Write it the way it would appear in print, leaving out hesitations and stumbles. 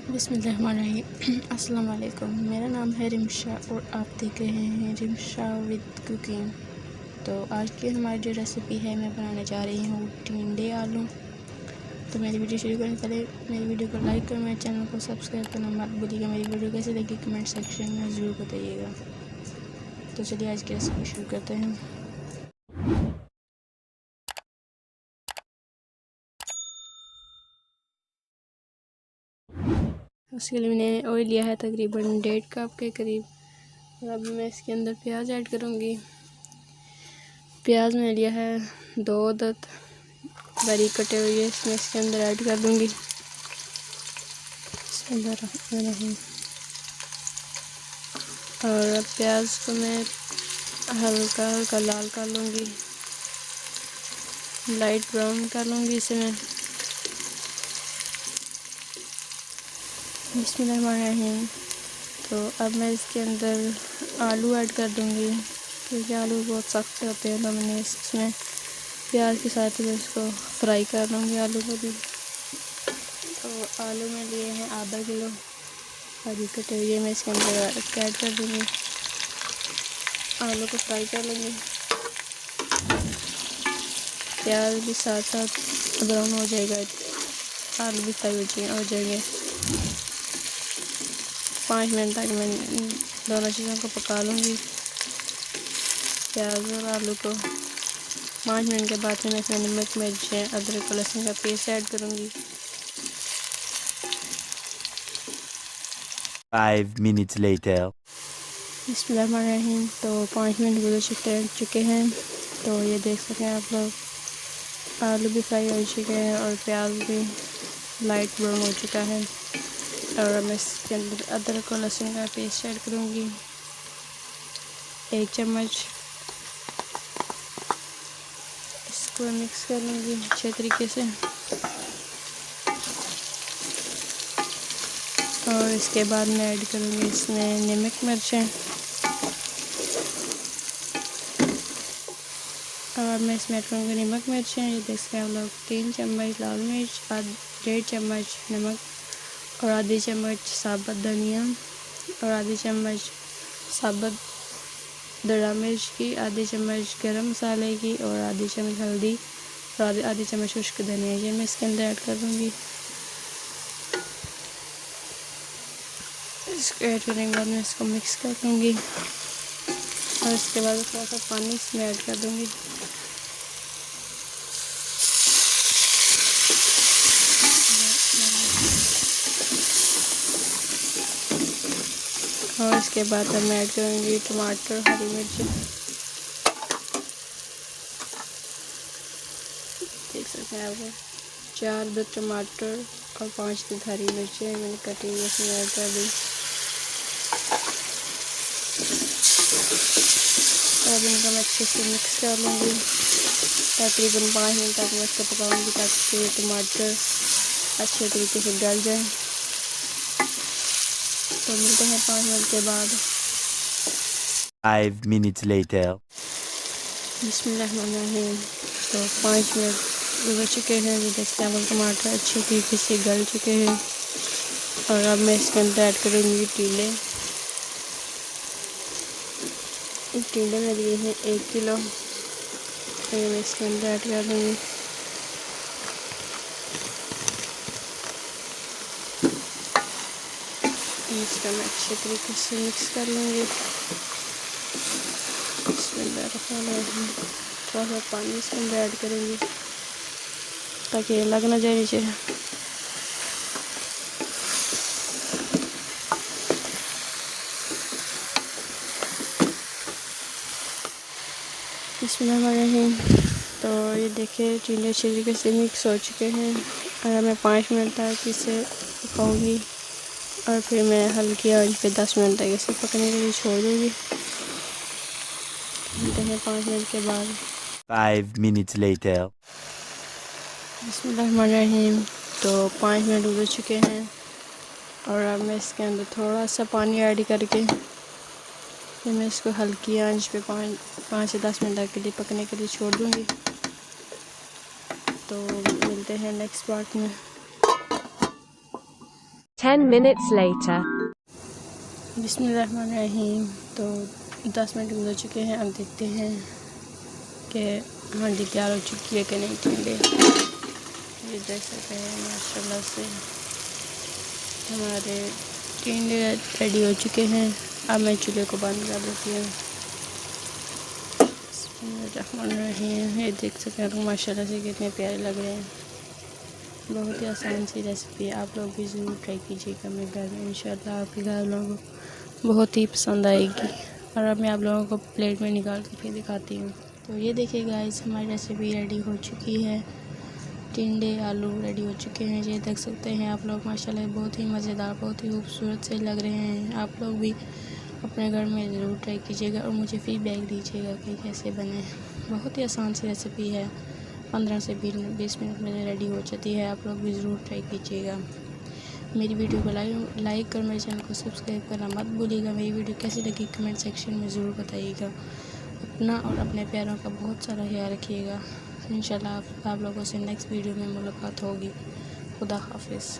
बिस्मिल्लाहिर्रहमानिर्रहीम। अस्सलाम वालेकुम। मेरा नाम है रिमशा और आप देख रहे हैं रिमशा विद कुकिंग। तो आज की हमारी जो रेसिपी है, मैं बनाने जा रही हूँ टिंडे आलू। तो मेरी वीडियो शुरू करने से पहले मेरी वीडियो को लाइक कर, मेरे चैनल को सब्सक्राइब करना मत भूलिएगा। मेरी वीडियो कैसे लगी कमेंट सेक्शन में ज़रूर बताइएगा। तो चलिए आज की रेसिपी शुरू करते हैं। उसके लिए मैंने ऑयल लिया है तकरीबन 1.5 कप के करीब। और अब मैं इसके अंदर प्याज ऐड करूँगी। प्याज मैंने लिया है 2 अदद बारीक कटे हुए, इसमें इसके अंदर ऐड कर दूँगी। और अब प्याज को मैं हल्का हल्का लाल कर लूँगी, लाइट ब्राउन कर लूँगी इसे मैं। बिस्मिल्लाहिर्रहमानिर्रहीम। तो अब मैं इसके अंदर आलू ऐड कर दूँगी, क्योंकि आलू बहुत सख्त होते हैं। तो मैंने इसमें प्याज के साथ ही इसको फ्राई कर लूँगी आलू को भी। तो आलू में लिए हैं आधा किलो बारीक कटे हुए, मैं इसके अंदर ऐड कर दूँगी। आलू को फ्राई कर लूँगी। प्याज भी साथ साथ ब्राउन हो जाएगा, आलू भी फ्राई हो जाएंगे। 5 मिनट तक मैं दोनों चीज़ों को पका लूँगी, प्याज और आलू को। 5 मिनट के बाद मैं इसमें नमक, मिर्च, अदरक और लहसुन का पेस्ट ऐड करूँगी। 5 minutes later. बिस्मिल्लाहिर्रहमानिर्रहीम। तो 5 मिनट गुजर चुके हैं। तो ये देख सकें आप लोग, आलू भी फ्राई हो चुके हैं और प्याज भी लाइट ब्राउन हो चुका है। और मैं इसके अंदर अदरक और लहसुन का पेस्ट ऐड करूँगी 1 चम्मच। इसको मिक्स कर लूँगी अच्छे तरीके से। और इसके बाद मैं ऐड करूँगी इसमें नमक, मिर्चें। और मैं इसमें ऐड करूँगी नमक, मिर्चें। ये देख सकते हैं आप लोग, 3 चम्मच लाल मिर्च, 1.5 चम्मच नमक और आधी चम्मच साबुत धनिया और आधी चम्मच साबुत दड़ा मिर्च की, आधी चम्मच गरम मसाले की और आधी चम्मच हल्दी और आधी चम्मच खुश्क धनिया। ये मैं इसके अंदर ऐड कर दूँगी। इसको ऐड करने के बाद मैं इसको मिक्स कर दूँगी और इसके बाद थोड़ा सा पानी इसमें ऐड कर दूँगी। और इसके बाद अब मैं ऐड करूँगी टमाटर, हरी मिर्च। देख सकते हैं आप, 4 टमाटर और 5 हरी मिर्चें मैंने कटी हुई इसमें ऐड कर दी। और इनको मैं अच्छे से मिक्स कर लूँगी। तकरीबन 5 मिनट तक मैं इसको पकाऊँगी ताकि टमाटर अच्छे तरीके से गल जाए। तो मिलते हैं 5 मिनट के बाद। 5 minutes later. बिस्मिल्लाहिर्रहमानिर्रहीम। तो 5 मिनट गुजर चुके हैं। ये देखते हैं टमाटर अच्छे तरीके से गल चुके हैं। और अब मैं इसके अंदर ऐड करूँगी टिंडे। टिंडे में लिए हैं 1 किलो। तो मैं इसके अंदर ऐड कर दूँगी। इसका मैं अच्छे तरीके से मिक्स कर लूँगी। थोड़ा सा पानी इसके अंदर ऐड करेंगे ताकि लग ना जाए नीचे। बिस्मिल्लाहिर्रहमानिर्रहीम। तो ये देखिए टिंडे अच्छे तरीके से मिक्स हो चुके हैं। और मैं 5 मिनट तक इसे पकाऊँगी और फिर मैं हल्की आंच पे 10 मिनट तक इसे पकने के लिए छोड़ दूँगी। मिलते हैं 5 मिनट के बाद। 5 minutes later. बिस्मिल्लाहिर्रहमानिर्रहीम। तो 5 मिनट गुजर चुके हैं और अब मैं इसके अंदर थोड़ा सा पानी ऐड करके फिर मैं इसको हल्की आंच पे 5 से 10 मिनट के लिए पकने के लिए छोड़ दूँगी। तो मिलते हैं नेक्स्ट पार्ट में। 10 minutes later. बिस्मिल्लाहिर्रहमानिर्रहीम। तो 10 मिनट गुजर चुके हैं। अब देखते हैं कि हांडी तैयार हो चुकी है कि नहीं। टिंडे ये देख सकते हैं माशाल्लाह से हमारे टिंडे रेडी हो चुके हैं। अब मैं चूल्हे को बंद कर देती हूँ। बिस्मिल्लाहिर्रहमानिर्रहीम। ये देख सकते हैं माशाल्लाह से कितने प्यारे लग रहे हैं। बहुत ही आसान सी रेसिपी है, आप लोग भी ज़रूर ट्राई कीजिएगा मेरे घर में। इंशाल्लाह आपके घर लोगों को बहुत ही पसंद आएगी। और अब मैं आप लोगों को प्लेट में निकाल के फिर दिखाती हूँ। तो ये देखिए गाइस, हमारी रेसिपी रेडी हो चुकी है। टिंडे आलू रेडी हो चुके हैं। ये देख सकते हैं आप लोग माशाल्लाह बहुत ही मज़ेदार, बहुत ही खूबसूरत से लग रहे हैं। आप लोग भी अपने घर में ज़रूर ट्राई कीजिएगा और मुझे फीडबैक दीजिएगा कि कैसे बने। बहुत ही आसान सी रेसिपी है, 15 से 20 मिनट में रेडी हो जाती है। आप लोग भी ज़रूर ट्राई कीजिएगा। मेरी वीडियो को लाइक कर मेरे चैनल को सब्सक्राइब करना मत भूलिएगा। मेरी वीडियो कैसी लगी कमेंट सेक्शन में ज़रूर बताइएगा। अपना और अपने प्यारों का बहुत सारा ख्याल रखिएगा। इंशाल्लाह आप लोगों से नेक्स्ट वीडियो में मुलाकात होगी। खुदा हाफिज़।